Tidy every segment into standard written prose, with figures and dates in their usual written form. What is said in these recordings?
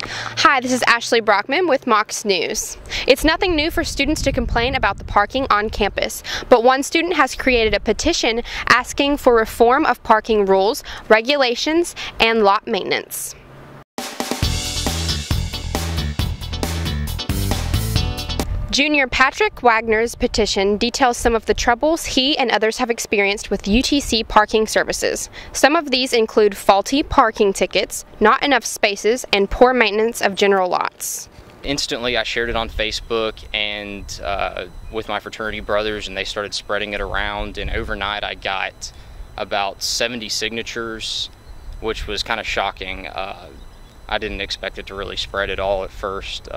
Hi, this is Ashley Broockman with Mocs News. It's nothing new for students to complain about the parking on campus, but one student has created a petition asking for reform of parking rules, regulations, and lot maintenance. Junior Patrick Wagner's petition details some of the troubles he and others have experienced with UTC parking services. Some of these include faulty parking tickets, not enough spaces, and poor maintenance of general lots. Instantly, I shared it on Facebook and with my fraternity brothers, and they started spreading it around, and overnight I got about 70 signatures, which was kind of shocking. I didn't expect it to really spread at all at first.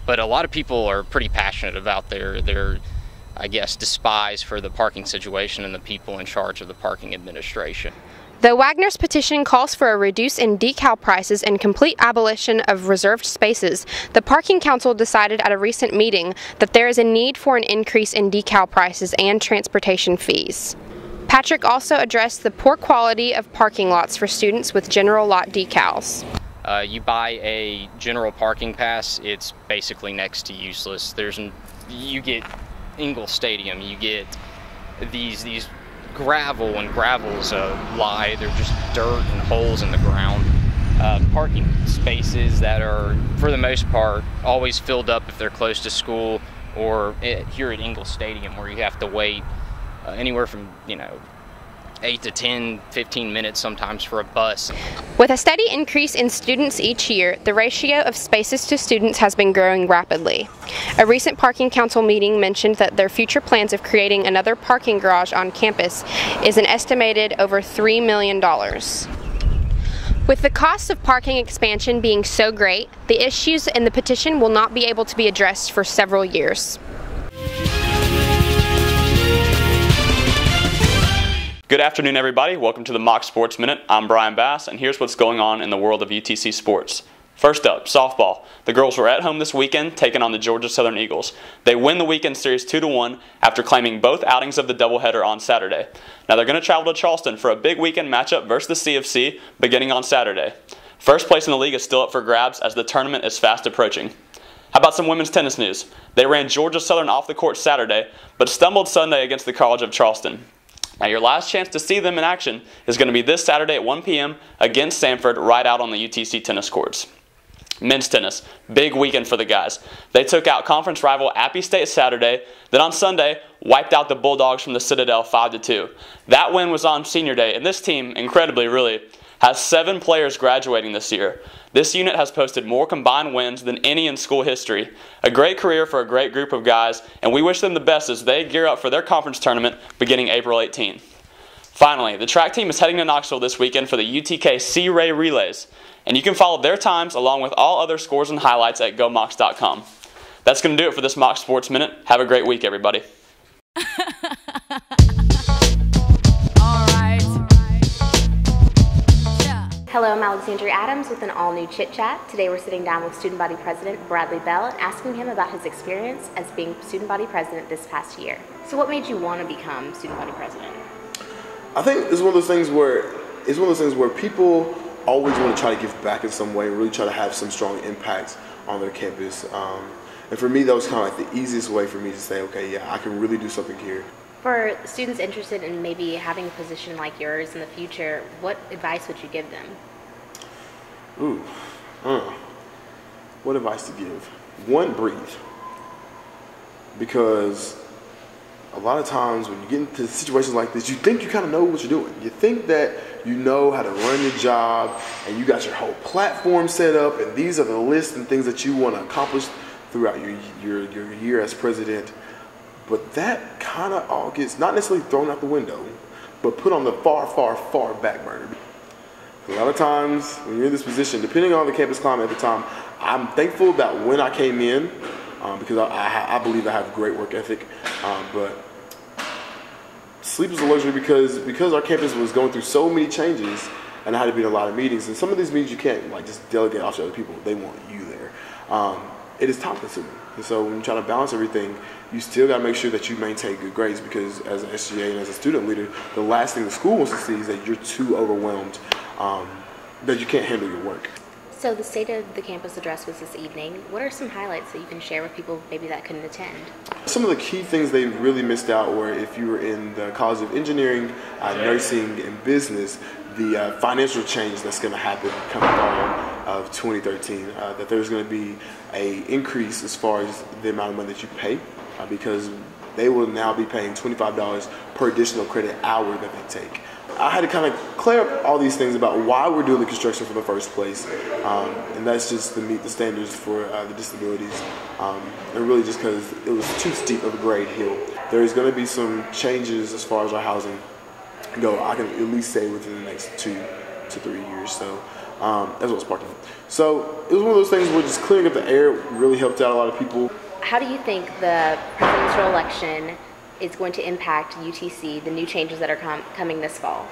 But a lot of people are pretty passionate about their I guess, despise for the parking situation and the people in charge of the parking administration. Though Wagner's petition calls for a reduce in decal prices and complete abolition of reserved spaces, the Parking Council decided at a recent meeting that there is a need for an increase in decal prices and transportation fees. Patrick also addressed the poor quality of parking lots for students with general lot decals. You buy a general parking pass, it's basically next to useless. You get Ingle Stadium, you get these gravel, and gravel's a lie. They're just dirt and holes in the ground. Parking spaces that are, for the most part, always filled up if they're close to school, or here at Ingle Stadium where you have to wait anywhere from 8 to 10, 15 minutes sometimes for a bus. With a steady increase in students each year, the ratio of spaces to students has been growing rapidly. A recent Parking Council meeting mentioned that their future plans of creating another parking garage on campus is an estimated over $3 million. With the costs of parking expansion being so great, the issues in the petition will not be able to be addressed for several years. Good afternoon, everybody. Welcome to the Mocs Sports Minute. I'm Brian Bass, and here's what's going on in the world of UTC sports. First up, softball. The girls were at home this weekend, taking on the Georgia Southern Eagles. They win the weekend series 2-1 after claiming both outings of the doubleheader on Saturday. Now they're going to travel to Charleston for a big weekend matchup versus the CFC beginning on Saturday. First place in the league is still up for grabs as the tournament is fast approaching. How about some women's tennis news? They ran Georgia Southern off the court Saturday, but stumbled Sunday against the College of Charleston. Now your last chance to see them in action is going to be this Saturday at 1 p.m. against Sanford right out on the UTC tennis courts. Men's tennis, big weekend for the guys. They took out conference rival Appy State Saturday, then on Sunday wiped out the Bulldogs from the Citadel 5-2. That win was on senior day, and this team, incredibly really, has 7 players graduating this year. This unit has posted more combined wins than any in school history. A great career for a great group of guys, and we wish them the best as they gear up for their conference tournament beginning April 18. Finally, the track team is heading to Knoxville this weekend for the UTK Sea Ray Relays, and you can follow their times along with all other scores and highlights at GoMocs.com. That's going to do it for this Mocs Sports Minute. Have a great week, everybody. Hello, I'm Alexandria Adams with an all-new Chit-Chat. Today we're sitting down with Student Body President Bradley Bell and asking him about his experience as being Student Body President this past year. So what made you want to become Student Body President? I think it's one of those things where people always want to try to give back in some way, really try to have some strong impact on their campus. And for me, that was kind of like the easiest way for me to say, okay, yeah, I can really do something here. For students interested in maybe having a position like yours in the future, what advice would you give them? What advice to give? One, breathe. Because a lot of times when you get into situations like this, you think you kind of know what you're doing. You think that you know how to run your job and you got your whole platform set up and these are the lists and things that you want to accomplish throughout your year as president. But that kind of all gets not necessarily thrown out the window, but put on the far, far, far back burner. A lot of times when you're in this position, depending on the campus climate at the time, I'm thankful that when I came in, because I believe I have great work ethic, but sleep is a luxury because our campus was going through so many changes and I had to be in a lot of meetings. And some of these meetings you can't just delegate off to other people. They want you there. It is time consuming. And so when you try to balance everything, you still got to make sure that you maintain good grades because as an SGA and as a student leader, the last thing the school wants to see is that you're too overwhelmed, that you can't handle your work. So the State of the Campus address was this evening. What are some highlights that you can share with people maybe that couldn't attend? Some of the key things they really missed out were if you were in the College of Engineering, Nursing, and Business, the financial change that's going to happen coming fall of 2013, that there's going to be an increase as far as the amount of money that you pay, because they will now be paying $25 per additional credit hour that they take. I had to kind of clear up all these things about why we're doing the construction for the first place, and that's just to meet the standards for the disabilities, and really just because it was too steep of a grade hill. There's going to be some changes as far as our housing go, I can at least say within the next 2 to 3 years, so as well as parking. So it was one of those things where just clearing up the air really helped out a lot of people. How do you think the presidential election is going to impact UTC, the new changes that are coming this fall?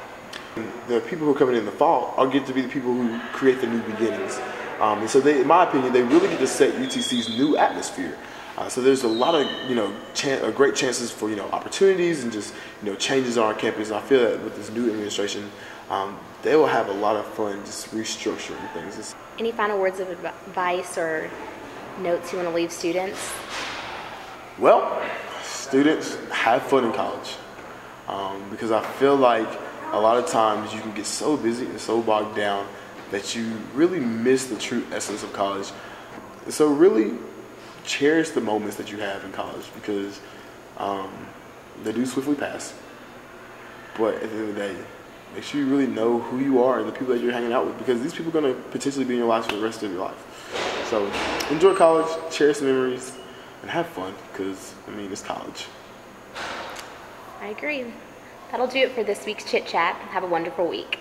The people who are coming in the fall are get to be the people who create the new beginnings. And so they, in my opinion, they really get to set UTC's new atmosphere. So there's a lot of, great chances for, opportunities and just, changes on our campus. And I feel that with this new administration, they will have a lot of fun just restructuring things. Any final words of advice or notes you want to leave students? Well, students, have fun in college. Because I feel like a lot of times you can get so busy and so bogged down that you really miss the true essence of college. So really cherish the moments that you have in college, because they do swiftly pass. But at the end of the day, make sure you really know who you are and the people that you're hanging out with, because these people are going to potentially be in your lives for the rest of your life. So enjoy college, cherish the memories, and have fun, because, it's college. I agree. That'll do it for this week's Chit Chat. Have a wonderful week.